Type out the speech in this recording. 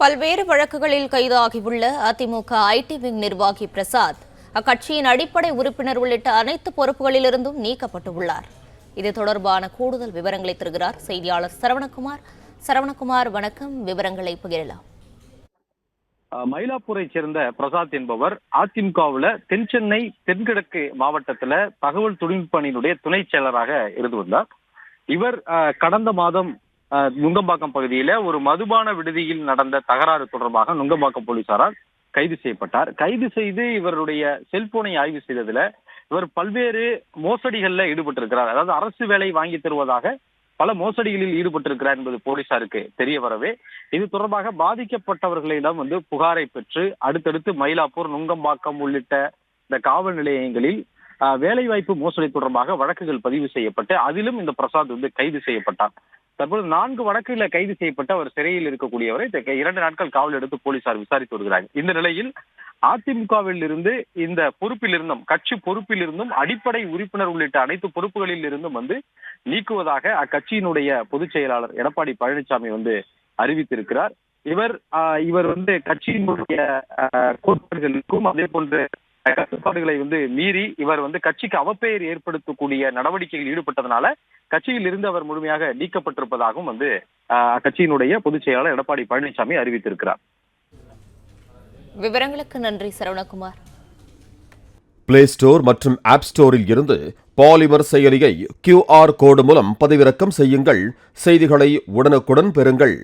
பல்வேறு வழக்குகளில் கைதாகியுள்ள AIADMK IT wing நிர்வாகி பிரசாத் அக்கட்சியின் அடிப்படை உறுப்பினர் உள்ளிட்ட அனைத்து பொறுப்புகளிலிருந்தும் நீக்கப்பட்டுள்ளார். இது தொடர்பான கூடுதல் விவரங்களை தருகிறார் செய்தியாளர் சரவணகுமார். சரவணகுமார், வணக்கம். விவரங்களை பகிரலாம். மயிலாப்பூரை சேர்ந்த பிரசாத் என்பவர் அதிமுகவில் தென்சென்னை தென்கிழக்கு மாவட்டத்துல தகவல் தொழில்நுட்ப அணியினுடைய துணை செயலராக இருந்து வந்தார். இவர் கடந்த மாதம் நுங்கம்பாக்கம் பகுதியில ஒரு மதுபான விடுதியில் நடந்த தகராறு தொடர்பாக நுங்கம்பாக்கம் போலீசாரால் கைது செய்யப்பட்டார். கைது செய்து இவருடைய செல்போனை ஆய்வு செய்ததுல இவர் பல்வேறு மோசடிகள்ல ஈடுபட்டிருக்கிறார். அதாவது அரசு வேலை வாங்கி தருவதாக பல மோசடிகளில் ஈடுபட்டிருக்கிறார் என்பது போலீசாருக்கு தெரிய வரவே இது தொடர்பாக பாதிக்கப்பட்டவர்களிடம் புகாரை பெற்று அடுத்தடுத்து மயிலாப்பூர், நுங்கம்பாக்கம் உள்ளிட்ட இந்த காவல் நிலையங்களில் வேலைவாய்ப்பு மோசடி தொடர்பாக வழக்குகள் பதிவு செய்யப்பட்டு அதிலும் இந்த பிரசாத் கைது செய்யப்பட்டார். தற்போது 4 வழக்குகளை கைது செய்யப்பட்டு அவர் சிறையில் இருக்கக்கூடியவரை 2 நாட்கள் காவல் எடுத்து போலீசார் விசாரித்து வருகிறார்கள். இந்த நிலையில் அதிமுகவில் இருந்து இந்த பொறுப்பில் இருந்தும் கட்சி பொறுப்பில் இருந்தும் அடிப்படை உறுப்பினர் உள்ளிட்ட அனைத்து பொறுப்புகளில் இருந்தும் நீக்குவதாக அக்கட்சியினுடைய பொதுச் செயலாளர் எடப்பாடி பழனிசாமி அறிவித்திருக்கிறார். இவர் கட்சியினுடைய கோட்பாடுகளுக்கும் அதே போன்று கட்டுப்பாடுகளை மீறி இவர் கட்சிக்கு அவப்பெயர் ஏற்படுத்தக்கூடிய நடவடிக்கையில் ஈடுபட்டதனால கட்சியில் இருந்து அவர் முழுமையாக நீக்கப்பட்டிருப்பதாகவும் கட்சியினுடைய பொதுச் செயலாளர் எடப்பாடி பழனிசாமி அறிவித்திருக்கிறார். விவரங்களுக்கு நன்றி சரவணகுமார். பிளே ஸ்டோர் மற்றும் ஆப் ஸ்டோரில் இருந்து பாலிமர் செயலியை QR கோடு மூலம் பதிவிறக்கம் செய்யுங்கள். செய்திகளை உடனுக்குடன் பெறுங்கள்.